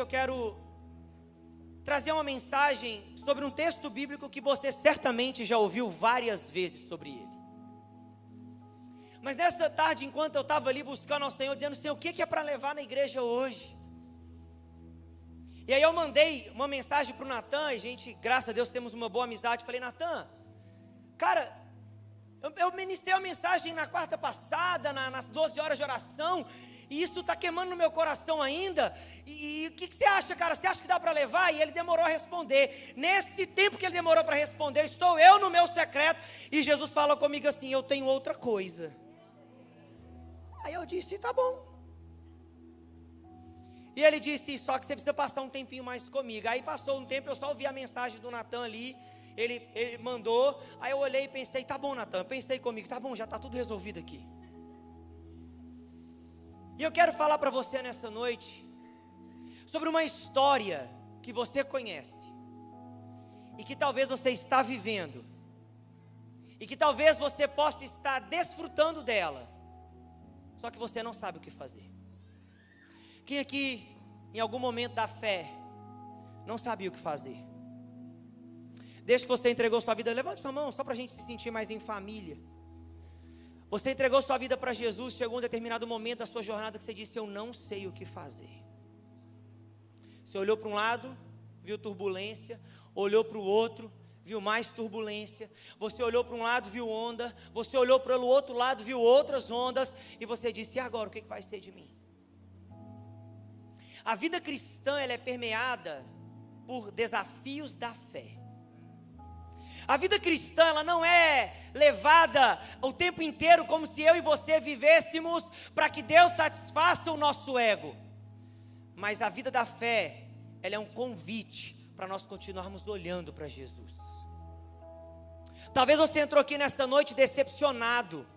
eu quero trazer uma mensagem sobre um texto bíblico que você certamente já ouviu várias vezes sobre ele. Mas nessa tarde, enquanto eu estava ali buscando ao Senhor, dizendo: Senhor, o que é para levar na igreja hoje? E aí eu mandei uma mensagem para o Natan, e gente, graças a Deus temos uma boa amizade. Falei: Natan, cara, eu ministrei uma mensagem na quarta passada, nas 12 horas de oração, e isso está queimando no meu coração ainda, e o que você acha, cara? Você acha que dá para levar? E ele demorou a responder. Nesse tempo que ele demorou para responder, estou eu no meu secreto, e Jesus fala comigo assim: eu tenho outra coisa. Aí eu disse: tá bom. E ele disse: só que você precisa passar um tempinho mais comigo. Aí passou um tempo, eu só ouvi a mensagem do Natan ali, ele mandou, aí eu olhei e pensei: tá bom, Natan, pensei comigo, tá bom, já está tudo resolvido aqui. E eu quero falar para você nessa noite sobre uma história que você conhece, e que talvez você está vivendo, e que talvez você possa estar desfrutando dela, só que você não sabe o que fazer. Quem aqui, em algum momento da fé, não sabia o que fazer? Desde que você entregou sua vida, levante sua mão, só para a gente se sentir mais em família. Você entregou sua vida para Jesus, chegou um determinado momento da sua jornada que você disse: eu não sei o que fazer. Você olhou para um lado, viu turbulência, olhou para o outro, viu mais turbulência. Você olhou para um lado, viu onda, você olhou para o outro lado, viu outras ondas, e você disse: e agora, o que vai ser de mim? A vida cristã, ela é permeada por desafios da fé. A vida cristã, ela não é levada o tempo inteiro como se eu e você vivêssemos para que Deus satisfaça o nosso ego. Mas a vida da fé, ela é um convite para nós continuarmos olhando para Jesus. Talvez você entrou aqui nesta noite decepcionado.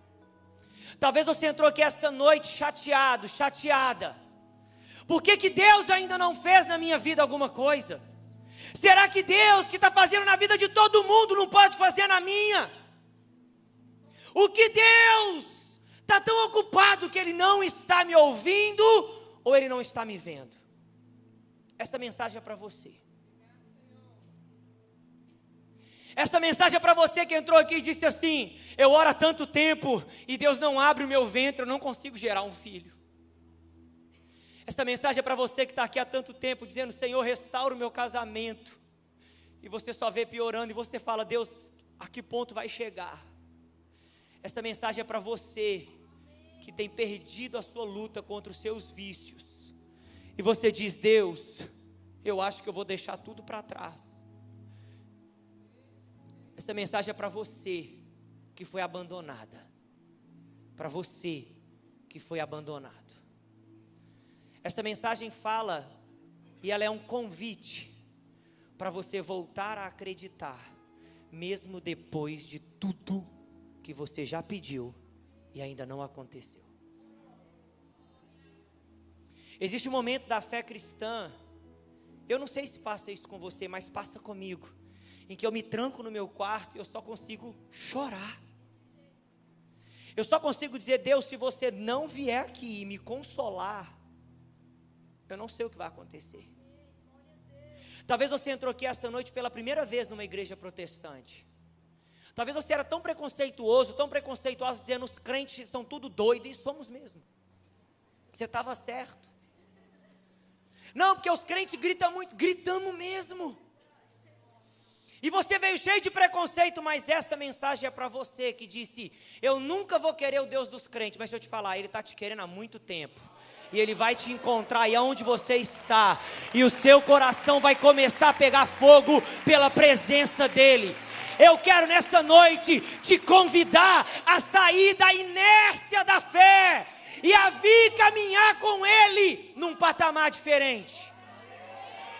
Talvez você entrou aqui essa noite chateado, chateada. Por que Deus ainda não fez na minha vida alguma coisa? Será que Deus, que está fazendo na vida de todo mundo, não pode fazer na minha? O que Deus está tão ocupado que Ele não está me ouvindo, ou Ele não está me vendo? Essa mensagem é para você. Essa mensagem é para você que entrou aqui e disse assim: eu oro há tanto tempo e Deus não abre o meu ventre, eu não consigo gerar um filho. Essa mensagem é para você que está aqui há tanto tempo dizendo: Senhor, restaura o meu casamento, e você só vê piorando, e você fala: Deus, a que ponto vai chegar? Essa mensagem é para você que tem perdido a sua luta contra os seus vícios, e você diz: Deus, eu acho que eu vou deixar tudo para trás. Essa mensagem é para você que foi abandonada, para você que foi abandonado. Essa mensagem fala, e ela é um convite para você voltar a acreditar, mesmo depois de tudo que você já pediu e ainda não aconteceu. Existe um momento da fé cristã, eu não sei se passa isso com você, mas passa comigo, em que eu me tranco no meu quarto e eu só consigo chorar. Eu só consigo dizer: Deus, se você não vier aqui e me consolar, eu não sei o que vai acontecer. Talvez você entrou aqui essa noite pela primeira vez numa igreja protestante. Talvez você era tão preconceituoso, dizendo: os crentes são tudo doido, e somos mesmo. Você estava certo. Não, porque os crentes gritam muito, gritamos mesmo. E você veio cheio de preconceito, mas essa mensagem é para você que disse: eu nunca vou querer o Deus dos crentes. Mas deixa eu te falar, Ele está te querendo há muito tempo. E Ele vai te encontrar aí onde você está, e o seu coração vai começar a pegar fogo pela presença dEle. Eu quero nessa noite te convidar a sair da inércia da fé e a vir caminhar com Ele num patamar diferente.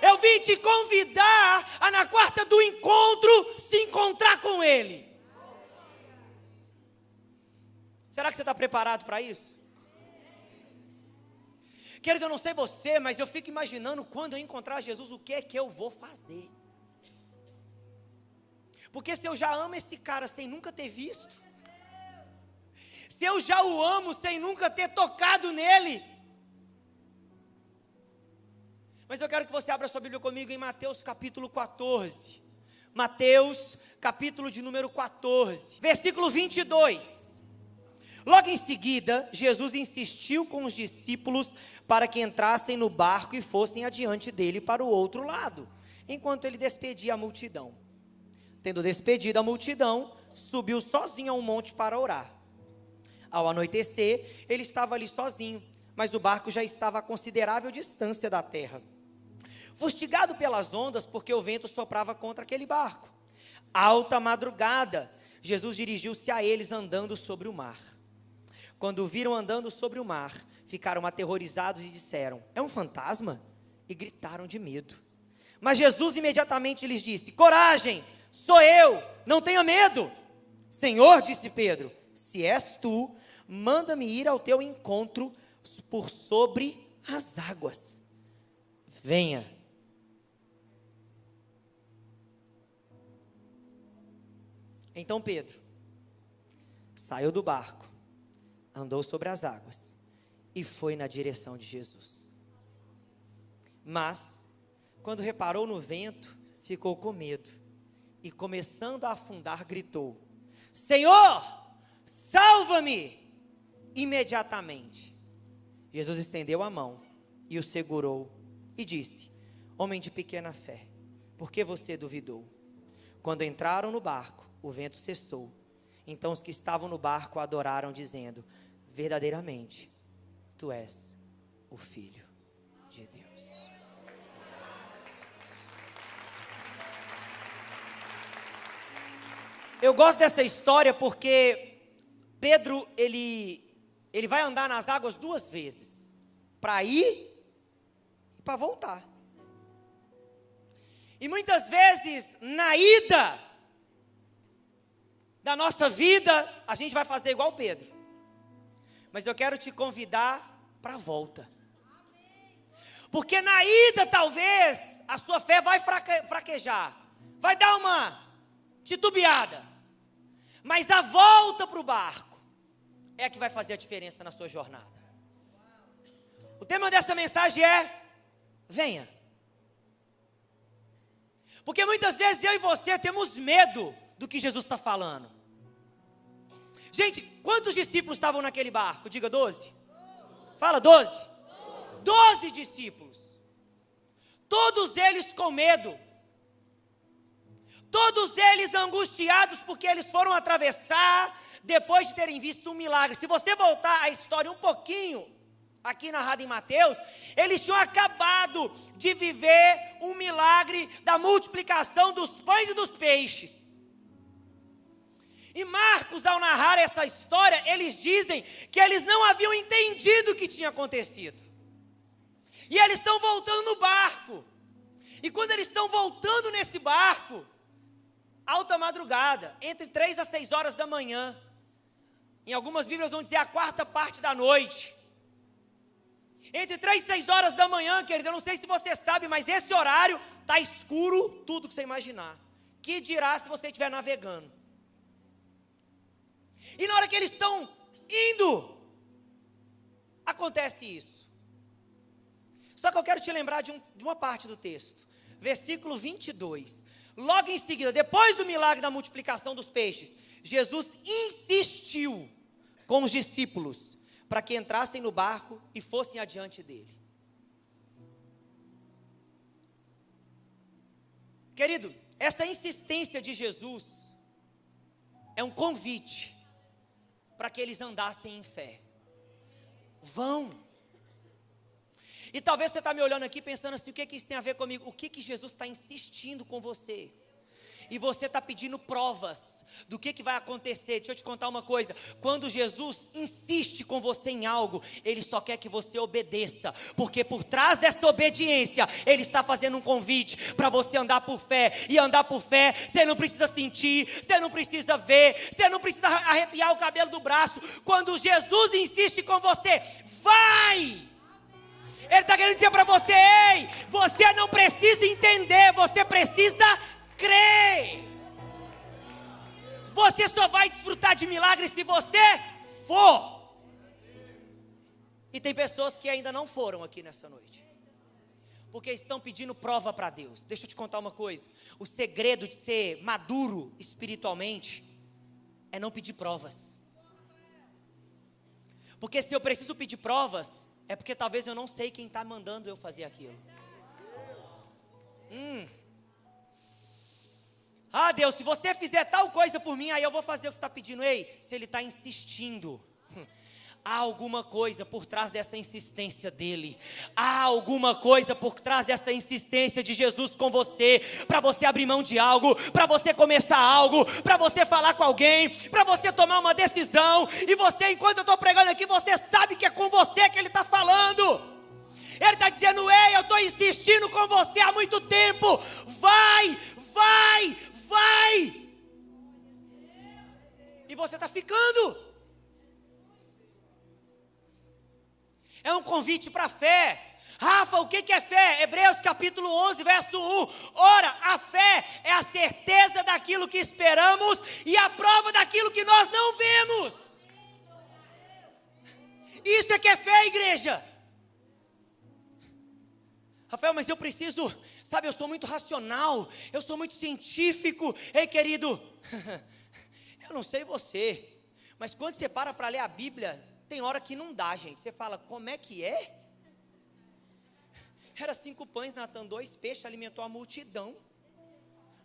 Eu vim te convidar a, na quarta do encontro, se encontrar com Ele. Será que você está preparado para isso? Querido, eu não sei você, mas eu fico imaginando quando eu encontrar Jesus, o que é que eu vou fazer. Porque se eu já amo esse cara sem nunca ter visto, se eu já o amo sem nunca ter tocado nele, Mas eu quero que você abra sua Bíblia comigo em Mateus capítulo 14. Mateus capítulo de número 14, versículo 22. Logo em seguida, Jesus insistiu com os discípulos para que entrassem no barco e fossem adiante dele para o outro lado, enquanto ele despedia a multidão. Tendo despedido a multidão, subiu sozinho a um monte para orar. Ao anoitecer, ele estava ali sozinho, mas o barco já estava a considerável distância da terra, fustigado pelas ondas, porque o vento soprava contra aquele barco. Alta madrugada, Jesus dirigiu-se a eles andando sobre o mar. Quando o viram andando sobre o mar, ficaram aterrorizados e disseram: é um fantasma? E gritaram de medo. Mas Jesus imediatamente lhes disse: coragem, sou eu, não tenha medo. Senhor, disse Pedro, se és tu, manda-me ir ao teu encontro por sobre as águas. Venha. Então Pedro saiu do barco, andou sobre as águas e foi na direção de Jesus. Mas, quando reparou no vento, ficou com medo e, começando a afundar, gritou: Senhor, salva-me! Imediatamente, Jesus estendeu a mão e o segurou e disse: homem de pequena fé, por que você duvidou? Quando entraram no barco, o vento cessou. Então os que estavam no barco adoraram, dizendo: verdadeiramente, tu és o Filho de Deus. Eu gosto dessa história porque Pedro, ele vai andar nas águas duas vezes, para ir e para voltar. E muitas vezes, na ida da nossa vida, a gente vai fazer igual Pedro. Mas eu quero te convidar para a volta. Porque na ida, talvez, a sua fé vai fraquejar. Vai dar uma titubeada. Mas a volta para o barco é a que vai fazer a diferença na sua jornada. O tema dessa mensagem é: venha. Porque muitas vezes eu e você temos medo do que Jesus está falando. Gente, quantos discípulos estavam naquele barco? Diga 12. Fala 12. 12 discípulos. Todos eles com medo. Todos eles angustiados porque eles foram atravessar depois de terem visto um milagre. Se você voltar a história um pouquinho, aqui narrado em Mateus, eles tinham acabado de viver um milagre da multiplicação dos pães e dos peixes. E Marcos, ao narrar essa história, eles dizem que eles não haviam entendido o que tinha acontecido. E eles estão voltando no barco. E quando eles estão voltando nesse barco, alta madrugada, entre 3 a 6 horas da manhã, em algumas Bíblias vão dizer a quarta parte da noite, entre 3 e 6 horas da manhã, querido, eu não sei se você sabe, mas esse horário está escuro, tudo que você imaginar. Que dirá se você estiver navegando? E na hora que eles estão indo, acontece isso. Só que eu quero te lembrar de uma parte do texto, versículo 22. Logo em seguida, depois do milagre da multiplicação dos peixes, Jesus insistiu com os discípulos para que entrassem no barco e fossem adiante dele. Querido, essa insistência de Jesus é um convite para que eles andassem em fé. Vão. E talvez você está me olhando aqui pensando assim: o que isso tem a ver comigo? O que Jesus está insistindo com você? E você está pedindo provas do que vai acontecer. Deixa eu te contar uma coisa: quando Jesus insiste com você em algo, Ele só quer que você obedeça, porque por trás dessa obediência, Ele está fazendo um convite para você andar por fé. E andar por fé, você não precisa sentir, você não precisa ver, você não precisa arrepiar o cabelo do braço. Quando Jesus insiste com você, vai! Ele está querendo dizer para você: ei, você não precisa entender, você precisa crer. Você só vai desfrutar de milagres se você for. E tem pessoas que ainda não foram aqui nessa noite. Porque estão pedindo prova para Deus. Deixa eu te contar uma coisa. O segredo de ser maduro espiritualmente é não pedir provas. Porque se eu preciso pedir provas, é porque talvez eu não sei quem está mandando eu fazer aquilo. Ah, Deus, se você fizer tal coisa por mim, aí eu vou fazer o que você está pedindo. Ei, se ele está insistindo, há alguma coisa por trás dessa insistência dele. Há alguma coisa por trás dessa insistência de Jesus com você, para você abrir mão de algo, para você começar algo, para você falar com alguém, para você tomar uma decisão. E você, enquanto eu estou pregando aqui, você sabe que é com você que ele está falando. Ele está dizendo: ei, eu estou insistindo com você há muito tempo. Vai, vai, vai. E você está ficando. É um convite para a fé. Rafa, o que é fé? Hebreus capítulo 11, verso 1. Ora, a fé é a certeza daquilo que esperamos e a prova daquilo que nós não vemos. Isso é que é fé, igreja. Rafael, mas eu preciso, sabe, eu sou muito racional, eu sou muito científico. Ei, querido, eu não sei você, mas quando você para ler a Bíblia, tem hora que não dá, gente. Você fala: como é que é? Era 5 pães, Natan, 2 peixes, alimentou a multidão.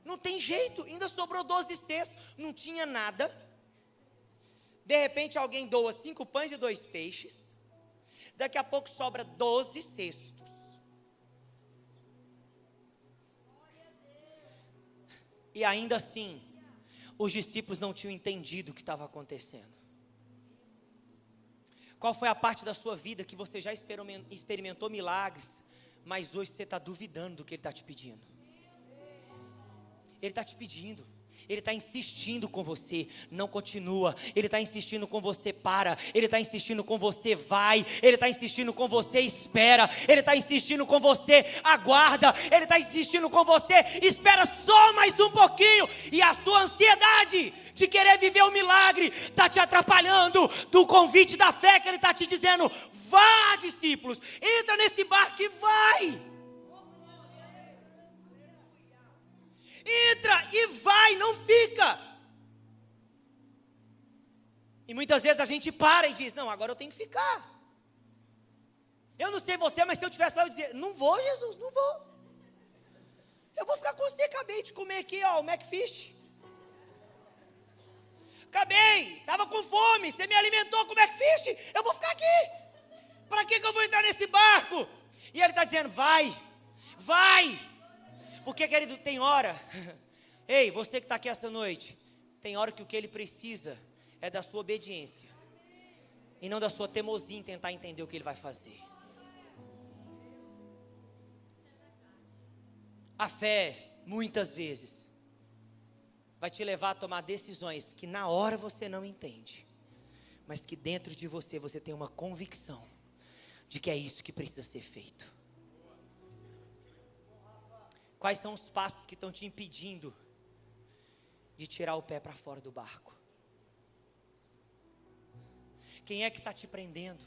Não tem jeito, ainda sobrou 12 cestos, não tinha nada. De repente alguém doa 5 pães e 2 peixes. Daqui a pouco sobra 12 cestos. E ainda assim, os discípulos não tinham entendido o que estava acontecendo. Qual foi a parte da sua vida que você já experimentou milagres, mas hoje você está duvidando do que Ele está te pedindo? Ele está te pedindo, Ele está insistindo com você, não continua. Ele está insistindo com você, para. Ele está insistindo com você, vai. Ele está insistindo com você, espera. Ele está insistindo com você, aguarda. Ele está insistindo com você, espera só mais um pouquinho. E a sua ansiedade de querer viver o milagre está te atrapalhando do convite da fé que Ele está te dizendo: vá, discípulos, entra nesse barco e vai. Entra e vai, não fica. E muitas vezes a gente para e diz: não, agora eu tenho que ficar. Eu não sei você, mas se eu estivesse lá eu dizia: não vou, Jesus, não vou. Eu vou ficar com você, acabei de comer aqui, ó, o Macfish. Acabei, estava com fome, você me alimentou com o Macfish, eu vou ficar aqui. Para que eu vou entrar nesse barco? E Ele está dizendo: vai, vai. Porque, querido, tem hora, ei, você que está aqui essa noite, tem hora que o que Ele precisa é da sua obediência, e não da sua teimosia em tentar entender o que Ele vai fazer. A fé, muitas vezes, vai te levar a tomar decisões que na hora você não entende, mas que dentro de você, você tem uma convicção de que é isso que precisa ser feito. Quais são os passos que estão te impedindo de tirar o pé para fora do barco? Quem é que está te prendendo?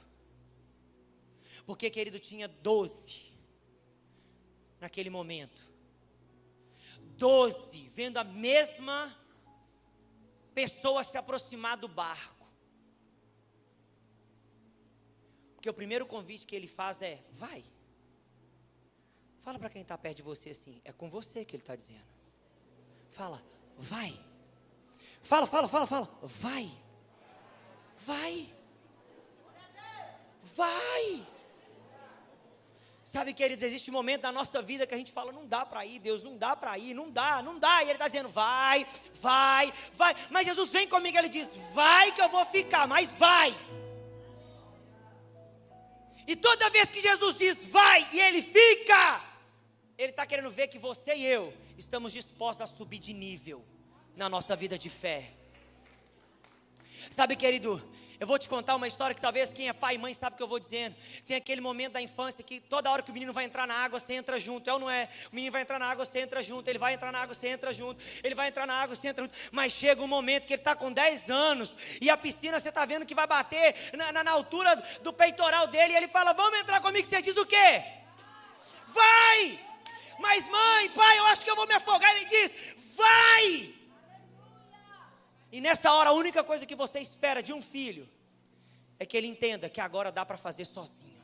Porque, querido, tinha 12 naquele momento. 12 vendo a mesma pessoa se aproximar do barco. Porque o primeiro convite que Ele faz é: vai. Fala para quem está perto de você assim: é com você que Ele está dizendo. Fala: vai. Fala, vai. Vai. Vai. Sabe, queridos, existe um momento na nossa vida que a gente fala: não dá para ir, Deus, não dá para ir, não dá. E Ele está dizendo: vai. Mas Jesus vem comigo, Ele diz: vai que eu vou ficar, mas vai. E toda vez que Jesus diz vai e Ele fica, Ele está querendo ver que você e eu estamos dispostos a subir de nível na nossa vida de fé. Sabe, querido, eu vou te contar uma história que talvez quem é pai e mãe sabe o que eu vou dizendo. Tem aquele momento da infância que toda hora que o menino vai entrar na água, você entra junto, é ou não é? O menino vai entrar na água, você entra junto, ele vai entrar na água, você entra junto, ele vai entrar na água, você entra junto. Mas chega um momento que ele está com 10 anos e a piscina você está vendo que vai bater na altura do peitoral dele, e ele fala: vamos entrar comigo, você diz o quê? vai. Mas mãe, pai, eu acho que eu vou me afogar. Ele diz, vai. E nessa hora a única coisa que você espera de um filho é que ele entenda que agora dá para fazer sozinho.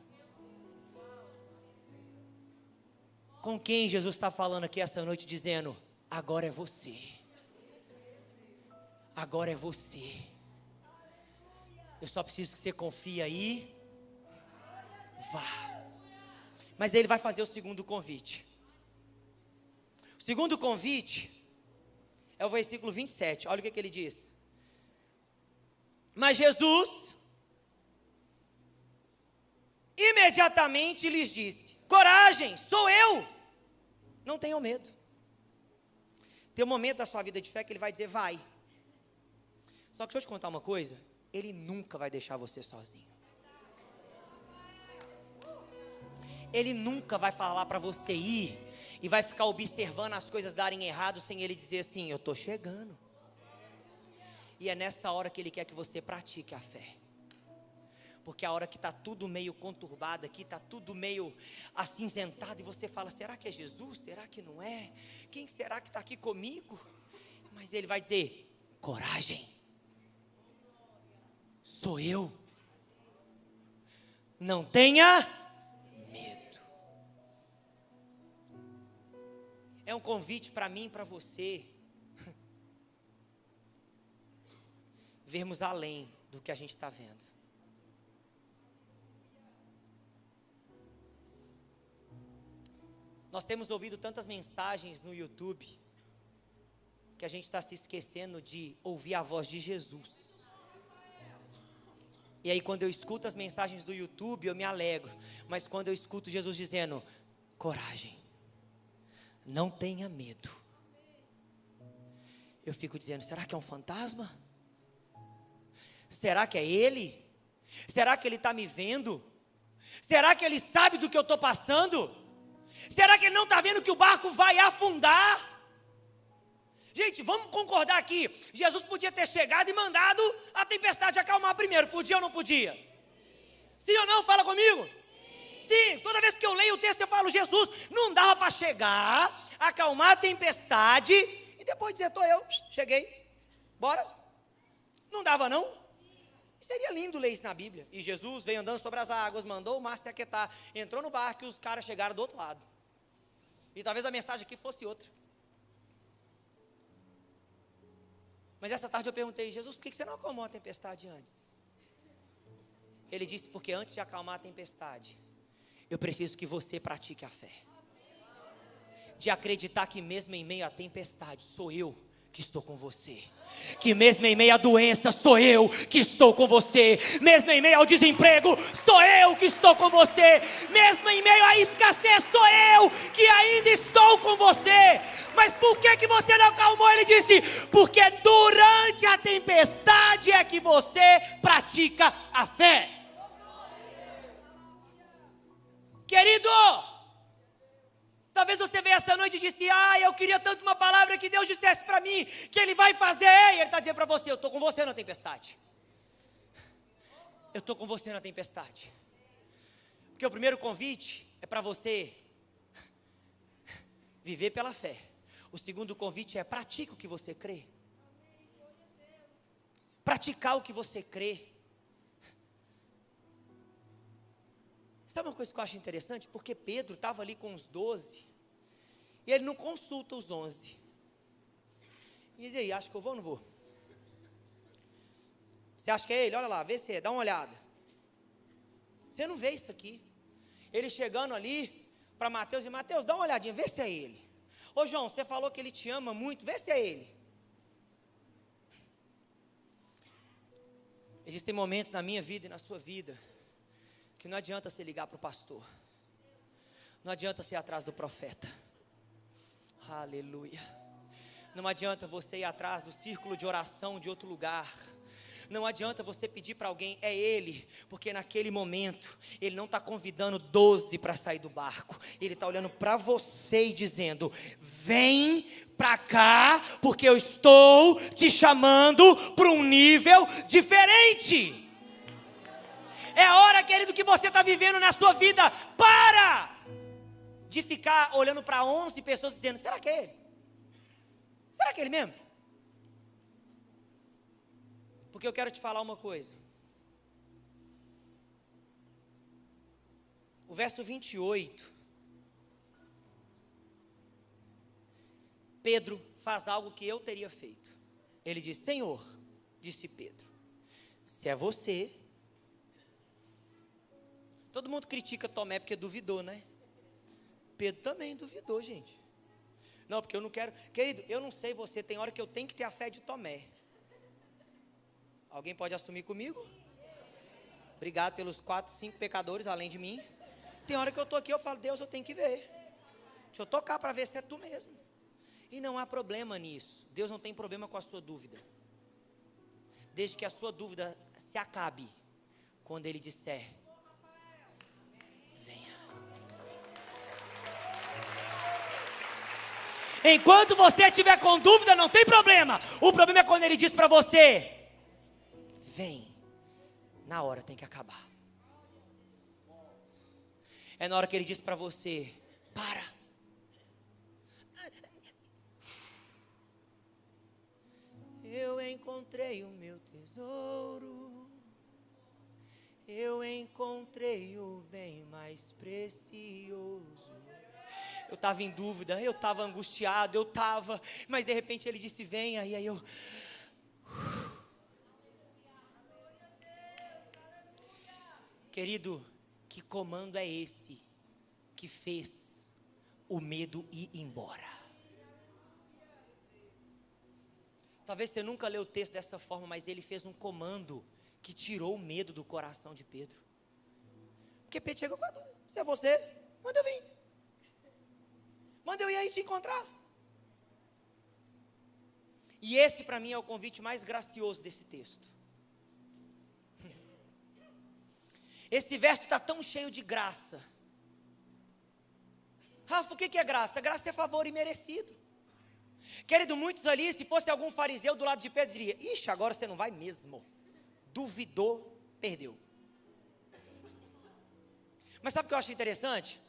Com quem Jesus está falando aqui essa noite dizendo, agora é você. Agora é você. Eu só preciso que você confie aí. Vá. Mas ele vai fazer o segundo convite. O segundo convite é o versículo 27. Olha o que ele diz. Mas Jesus imediatamente lhes disse, coragem, sou eu. Não tenham medo. Tem um momento da sua vida de fé que ele vai dizer, vai. Só que deixa eu te contar uma coisa, ele nunca vai deixar você sozinho. Ele nunca vai falar para você ir e vai ficar observando as coisas darem errado sem ele dizer assim, eu estou chegando. E é nessa hora que ele quer que você pratique a fé. Porque a hora que está tudo meio conturbado aqui, está tudo meio acinzentado, e você fala, será que é Jesus? Será que não é? Quem será que está aqui comigo? Mas ele vai dizer, coragem, sou eu. Não tenha medo. É um convite para mim e para você vermos além do que a gente está vendo. Nós temos ouvido tantas mensagens no YouTube, que a gente está se esquecendo de ouvir a voz de Jesus. E aí quando eu escuto as mensagens do YouTube, eu me alegro. Mas quando eu escuto Jesus dizendo, coragem, não tenha medo, eu fico dizendo, será que é um fantasma? Será que é ele? Será que ele está me vendo? Será que ele sabe do que eu estou passando? Será que ele não está vendo que o barco vai afundar? Gente, vamos concordar aqui, Jesus podia ter chegado e mandado a tempestade acalmar primeiro, podia ou não podia? Sim ou não? Fala comigo. Sim, toda vez que eu leio o texto eu falo, Jesus, não dava para chegar, acalmar a tempestade e depois dizer, estou eu, cheguei, bora? Não dava não? Seria lindo ler isso na Bíblia. E Jesus veio andando sobre as águas, mandou o mar se aquietar, entrou no barco e os caras chegaram do outro lado. E talvez a mensagem aqui fosse outra. Mas essa tarde eu perguntei, Jesus, por que você não acalmou a tempestade antes? Ele disse, porque antes de acalmar a tempestade, eu preciso que você pratique a fé. De acreditar que mesmo em meio à tempestade, sou eu que estou com você. Que mesmo em meio à doença, sou eu que estou com você. Mesmo em meio ao desemprego, sou eu que estou com você. Mesmo em meio à escassez, sou eu que ainda estou com você. Mas por que você não acalmou? Ele disse, porque durante a tempestade é que você pratica a fé. Querido, talvez você veja essa noite e disse, eu queria tanto uma palavra que Deus dissesse para mim, que Ele vai fazer, e Ele está dizendo para você, eu estou com você na tempestade. Eu estou com você na tempestade. Porque o primeiro convite é para você viver pela fé. O segundo convite é pratique o que você crê. Praticar o que você crê. Sabe uma coisa que eu acho interessante? Porque Pedro estava ali com os 12, e ele não consulta os 11. E diz aí, acho que eu vou ou não vou? Você acha que é ele? Olha lá, vê se é, dá uma olhada. Você não vê isso aqui. Ele chegando ali para Mateus, e Mateus, dá uma olhadinha, vê se é ele. Ô João, você falou que ele te ama muito, vê se é ele. Existem momentos na minha vida e na sua vida que não adianta você ligar para o pastor, não adianta você ir atrás do profeta, aleluia, não adianta você ir atrás do círculo de oração de outro lugar, não adianta você pedir para alguém, é ele, porque naquele momento, ele não está convidando 12 para sair do barco, ele está olhando para você e dizendo, vem para cá, porque eu estou te chamando para um nível diferente. É a hora, querido, que você está vivendo na sua vida, para de ficar olhando para 11 pessoas dizendo, será que é ele? Será que é ele mesmo? Porque eu quero te falar uma coisa. O verso 28, Pedro faz algo que eu teria feito. Ele diz, Senhor, disse Pedro, se é você... Todo mundo critica Tomé porque duvidou, né? Pedro também duvidou, gente. Não, porque eu não quero... Querido, eu não sei você, tem hora que eu tenho que ter a fé de Tomé. Alguém pode assumir comigo? Obrigado pelos 4, 5 pecadores além de mim. Tem hora que eu estou aqui, eu falo, Deus, eu tenho que ver. Deixa eu tocar para ver se é tu mesmo. E não há problema nisso. Deus não tem problema com a sua dúvida. Desde que a sua dúvida se acabe quando Ele disser, venha. Enquanto você estiver com dúvida, não tem problema. O problema é quando Ele diz para você, vem. Na hora tem que acabar. É na hora que Ele diz para você, para. Eu encontrei o meu tesouro, eu encontrei o bem mais precioso. Eu estava em dúvida, eu estava angustiado, mas de repente Ele disse, venha, e aí eu... Querido, que comando é esse que fez o medo ir embora? Talvez você nunca leu o texto dessa forma, mas ele fez um comando que tirou o medo do coração de Pedro. Porque Pedro chegou com a dúvida, se é você, manda eu vir. Manda eu ir aí te encontrar. E esse para mim é o convite mais gracioso desse texto. Esse verso está tão cheio de graça. Rafa, o que é graça? Graça é favor imerecido. Querido, muitos ali, se fosse algum fariseu do lado de Pedro, diria, ixi, agora você não vai mesmo. Duvidou, perdeu. Mas sabe o que eu acho interessante?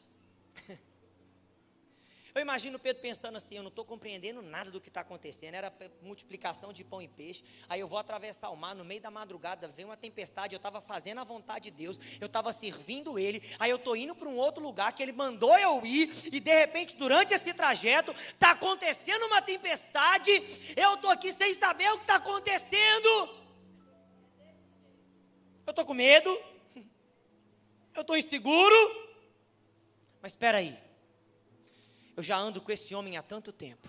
Eu imagino Pedro pensando assim, eu não estou compreendendo nada do que está acontecendo, era multiplicação de pão e peixe, aí eu vou atravessar o mar, no meio da madrugada, veio uma tempestade, eu estava fazendo a vontade de Deus, eu estava servindo Ele, aí eu estou indo para um outro lugar que Ele mandou eu ir, e de repente durante esse trajeto, está acontecendo uma tempestade, eu estou aqui sem saber o que está acontecendo, eu estou com medo, eu estou inseguro, mas espera aí. Eu já ando com esse homem há tanto tempo,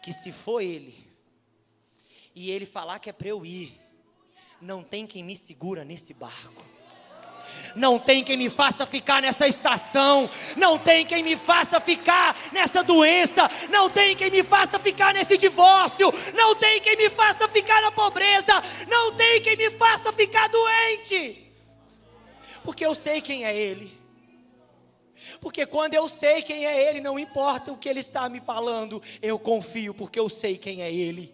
que se for ele, e ele falar que é para eu ir, não tem quem me segura nesse barco, não tem quem me faça ficar nessa estação, não tem quem me faça ficar nessa doença, não tem quem me faça ficar nesse divórcio, não tem quem me faça ficar na pobreza, não tem quem me faça ficar doente, porque eu sei quem é Ele. Porque quando eu sei quem é Ele, não importa o que Ele está me falando, eu confio, porque eu sei quem é Ele.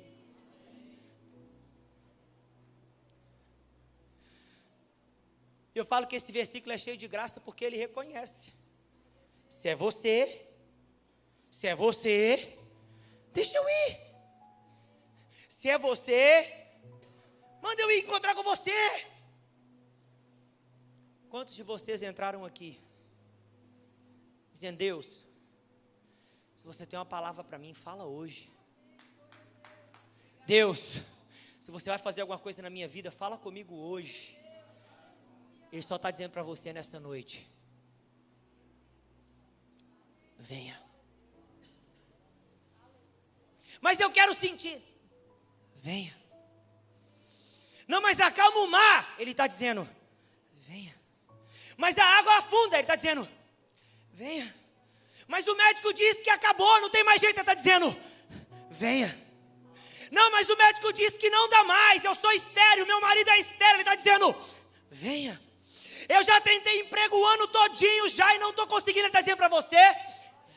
Eu falo que esse versículo é cheio de graça, porque Ele reconhece. Se é você, deixa eu ir. Se é você, manda eu ir encontrar com você. Quantos de vocês entraram aqui dizendo, Deus, se você tem uma palavra para mim, fala hoje. Deus, se você vai fazer alguma coisa na minha vida, fala comigo hoje. Ele só está dizendo para você nessa noite, venha. Mas eu quero sentir, venha. Não, mas acalma o mar, ele está dizendo, venha. Mas a água afunda, ele está dizendo, venha. Mas o médico disse que acabou, não tem mais jeito, ele está dizendo, venha. Não, mas o médico disse que não dá mais, eu sou estéril, meu marido é estéril, ele está dizendo, venha. Eu já tentei emprego o ano todinho já e não estou conseguindo, ele está dizendo para você,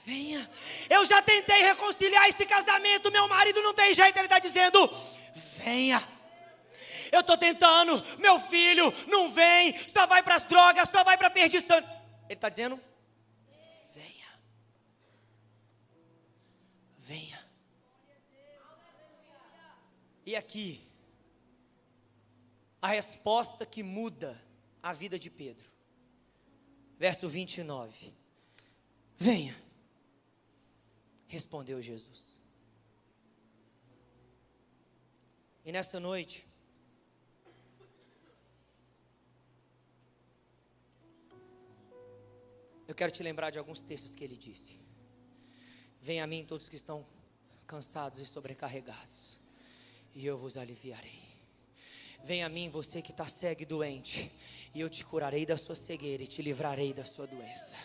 venha. Eu já tentei reconciliar esse casamento, meu marido não tem jeito, ele está dizendo, venha. Eu estou tentando, meu filho não vem, só vai para as drogas, só vai para a perdição. Ele está dizendo, venha. E aqui, a resposta que muda a vida de Pedro. Verso 29. Venha, respondeu Jesus. E nessa noite, eu quero te lembrar de alguns textos que ele disse. Venha a mim todos que estão cansados e sobrecarregados, e eu vos aliviarei. Venha a mim você que está cego e doente, e eu te curarei da sua cegueira e te livrarei da sua doença.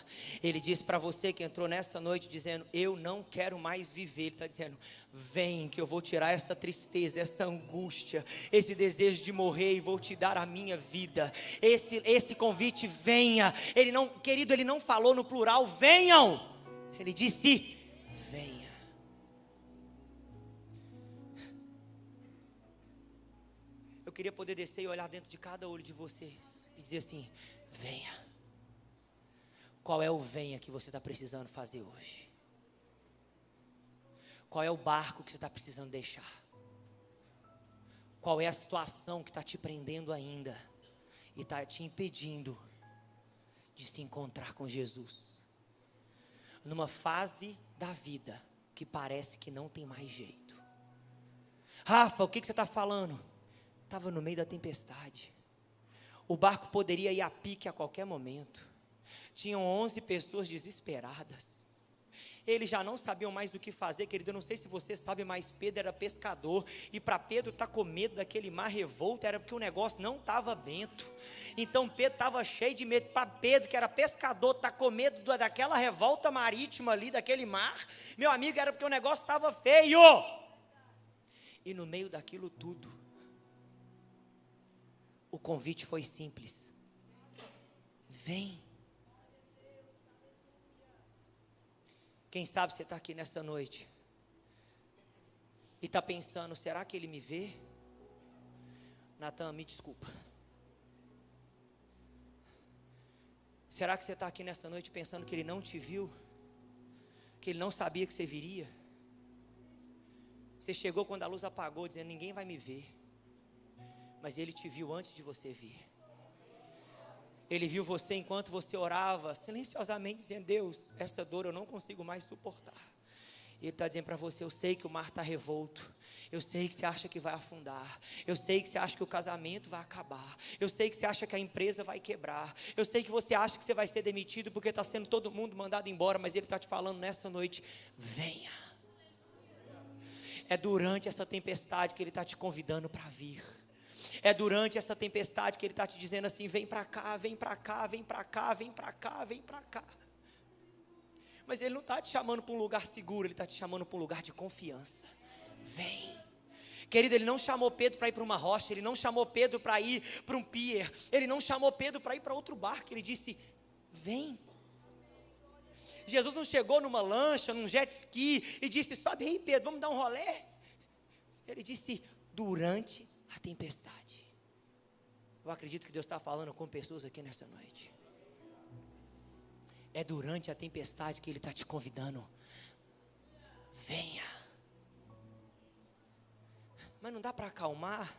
Ele disse para você que entrou nessa noite dizendo, eu não quero mais viver. Ele está dizendo, vem que eu vou tirar essa tristeza, essa angústia, esse desejo de morrer, e vou te dar a minha vida. Esse convite, venha. Ele não, querido, ele não falou no plural, venham. Ele disse, venha. Eu queria poder descer e olhar dentro de cada olho de vocês e dizer assim, venha. Qual é o venha que você está precisando fazer hoje? Qual é o barco que você está precisando deixar? Qual é a situação que está te prendendo ainda e está te impedindo de se encontrar com Jesus? Numa fase da vida que parece que não tem mais jeito. Rafa, o que você está falando? Estava no meio da tempestade. O barco poderia ir a pique a qualquer momento. Tinham 11 pessoas desesperadas. Eles já não sabiam mais do que fazer, querido. Eu não sei se você sabe, mas Pedro era pescador. E para Pedro estar com medo daquele mar revolto, era porque o negócio não estava bento. Então Pedro estava cheio de medo. Para Pedro, que era pescador, estar com medo daquela revolta marítima ali, daquele mar, meu amigo, era porque o negócio estava feio. E no meio daquilo tudo, o convite foi simples. Vem. Quem sabe você está aqui nessa noite e está pensando, será que ele me vê? Natan, me desculpa. Será que você está aqui nessa noite pensando que ele não te viu? Que ele não sabia que você viria? Você chegou quando a luz apagou, dizendo, ninguém vai me ver. Mas ele te viu antes de você vir. Ele viu você enquanto você orava, silenciosamente dizendo, Deus, essa dor eu não consigo mais suportar. E Ele está dizendo para você, eu sei que o mar está revolto. Eu sei que você acha que vai afundar. Eu sei que você acha que o casamento vai acabar. Eu sei que você acha que a empresa vai quebrar. Eu sei que você acha que você vai ser demitido porque está sendo todo mundo mandado embora. Mas Ele está te falando nessa noite, venha. É durante essa tempestade que Ele está te convidando para vir. É durante essa tempestade que Ele está te dizendo assim, vem para cá, vem para cá, vem para cá, vem para cá, vem para cá. Mas Ele não está te chamando para um lugar seguro, Ele está te chamando para um lugar de confiança. Vem. Querido, Ele não chamou Pedro para ir para uma rocha, Ele não chamou Pedro para ir para um pier, Ele não chamou Pedro para ir para outro barco, Ele disse, vem. Jesus não chegou numa lancha, num jet ski e disse, sobe aí Pedro, vamos dar um rolê. Ele disse, durante a tempestade. Eu acredito que Deus está falando com pessoas aqui nessa noite. É durante a tempestade que Ele está te convidando. Venha. Mas não dá para acalmar?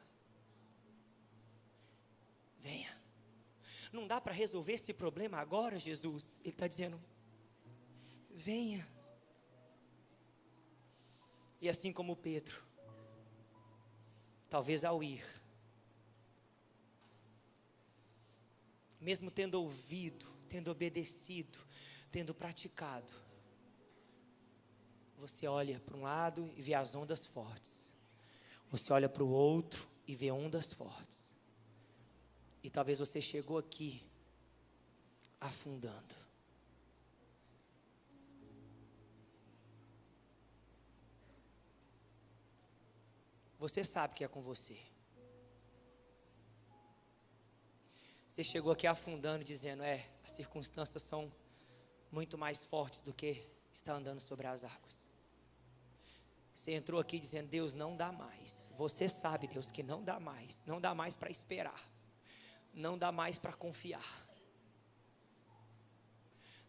Venha. Não dá para resolver esse problema agora, Jesus? Ele está dizendo, venha. E assim como Pedro, talvez ao ir, mesmo tendo ouvido, tendo obedecido, tendo praticado, você olha para um lado e vê as ondas fortes, você olha para o outro e vê ondas fortes, e talvez você chegou aqui afundando. Você sabe que é com você. Você chegou aqui afundando, dizendo, as circunstâncias são muito mais fortes do que estar andando sobre as águas. Você entrou aqui dizendo, Deus, não dá mais. Você sabe, Deus, que não dá mais. Não dá mais para esperar. Não dá mais para confiar.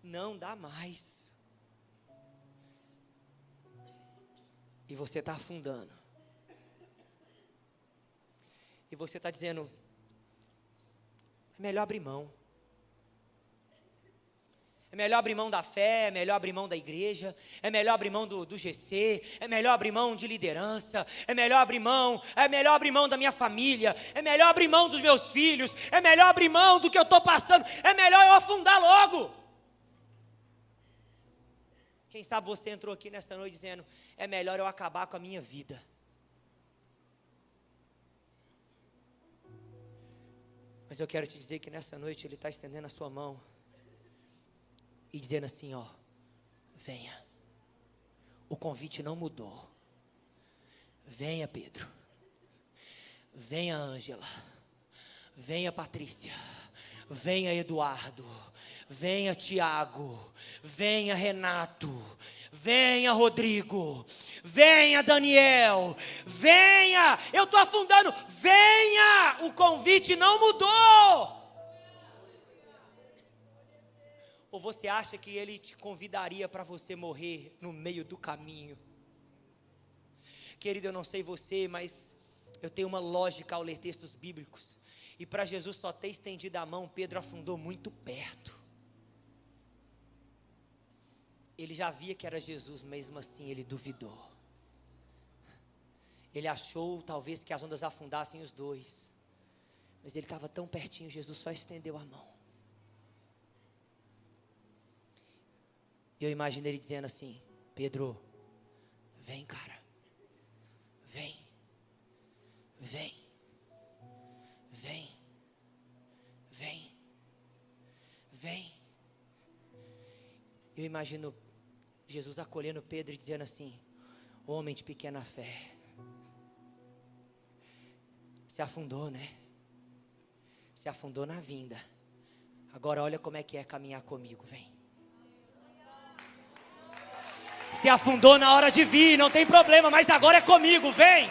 Não dá mais. E você está afundando. E você está dizendo, é melhor abrir mão. É melhor abrir mão da fé, é melhor abrir mão da igreja, é melhor abrir mão do GC, é melhor abrir mão de liderança, é melhor abrir mão da minha família, é melhor abrir mão dos meus filhos, é melhor abrir mão do que eu estou passando, é melhor eu afundar logo. Quem sabe você entrou aqui nessa noite dizendo, é melhor eu acabar com a minha vida. Mas eu quero te dizer que nessa noite Ele está estendendo a sua mão e dizendo assim, ó, venha. O convite não mudou. Venha, Pedro. Venha, Ângela. Venha, Patrícia. Venha, Eduardo. Venha, Tiago. Venha, Renato. Venha, Rodrigo. Venha, Daniel. Venha. Eu estou afundando. Venha. O convite não mudou. Ou você acha que Ele te convidaria para você morrer no meio do caminho? Querido, eu não sei você, mas eu tenho uma lógica ao ler textos bíblicos. E para Jesus só ter estendido a mão, Pedro afundou muito perto. Ele já via que era Jesus, mesmo assim ele duvidou. Ele achou talvez que as ondas afundassem os dois. Mas ele estava tão pertinho, Jesus só estendeu a mão. E eu imagino ele dizendo assim, Pedro, vem, cara, vem, vem, vem, vem, vem. Eu imagino Jesus acolhendo Pedro e dizendo assim, homem de pequena fé, se afundou, né? Se afundou na vinda, agora olha como é que é caminhar comigo, vem. Se afundou na hora de vir, não tem problema, mas agora é comigo, vem.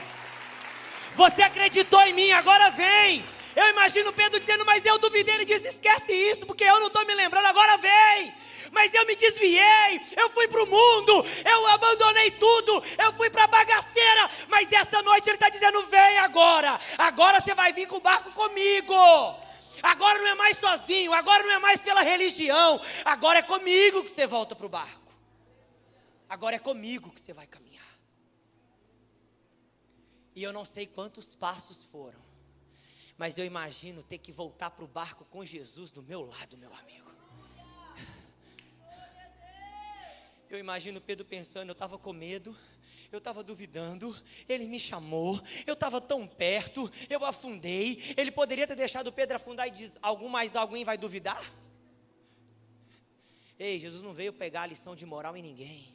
Você acreditou em mim, agora vem. Eu imagino Pedro dizendo, mas eu duvidei. Ele disse, esquece isso, porque eu não estou me lembrando, agora vem. Mas eu me desviei, eu fui para o mundo, eu abandonei tudo, eu fui para a bagaceira. Mas essa noite ele está dizendo, vem agora. Agora você vai vir com o barco comigo. Agora não é mais sozinho, agora não é mais pela religião. Agora é comigo que você volta para o barco. Agora é comigo que você vai caminhar. E eu não sei quantos passos foram, mas eu imagino ter que voltar para o barco com Jesus do meu lado, meu amigo. Eu imagino Pedro pensando, eu estava com medo, eu estava duvidando, ele me chamou, eu estava tão perto, eu afundei, ele poderia ter deixado Pedro afundar e diz, alguém vai duvidar? Ei, Jesus não veio pegar a lição de moral em ninguém.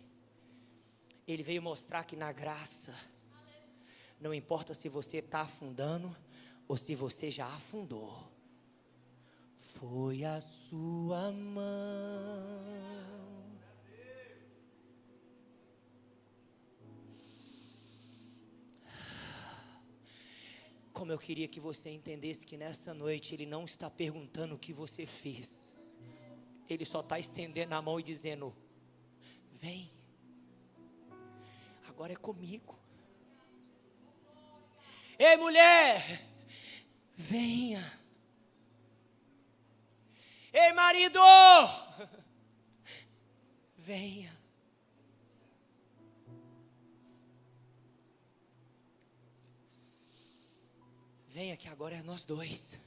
Ele veio mostrar que na graça, não importa se você está afundando ou se você já afundou, foi a sua mão. Como eu queria que você entendesse que nessa noite Ele não está perguntando o que você fez, Ele só está estendendo a mão e dizendo, vem. Agora é comigo. Ei, mulher, venha. Ei, marido, venha. Venha que agora é nós dois.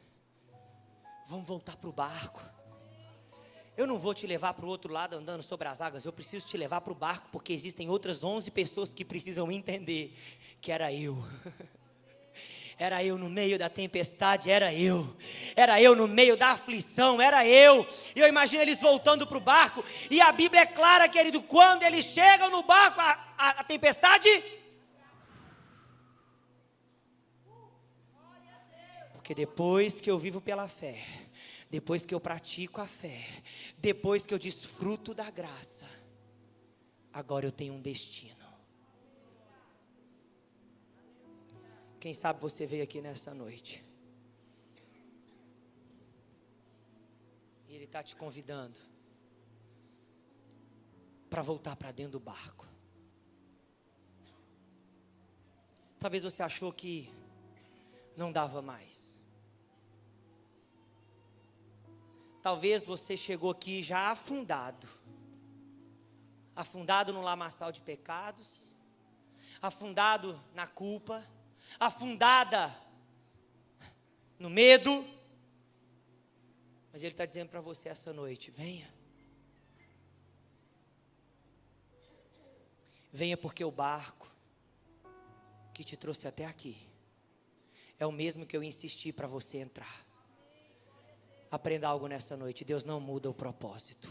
Vamos voltar para o barco. Eu não vou te levar para o outro lado andando sobre as águas. Eu preciso te levar para o barco, porque existem outras 11 pessoas que precisam entender que era eu. Era eu no meio da tempestade, era eu. Era eu no meio da aflição, era eu. E eu imagino eles voltando para o barco. E a Bíblia é clara, querido, quando eles chegam no barco, a tempestade... Porque depois que eu vivo pela fé, depois que eu pratico a fé, depois que eu desfruto da graça, agora eu tenho um destino. Quem sabe você veio aqui nessa noite, e Ele está te convidando para voltar para dentro do barco. Talvez você achou que não dava mais. Talvez você chegou aqui já afundado. Afundado no lamaçal de pecados. Afundado na culpa. Afundada no medo. Mas Ele está dizendo para você essa noite: venha. Venha, porque o barco que te trouxe até aqui é o mesmo que eu insisti para você entrar. Aprenda algo nessa noite: Deus não muda o propósito.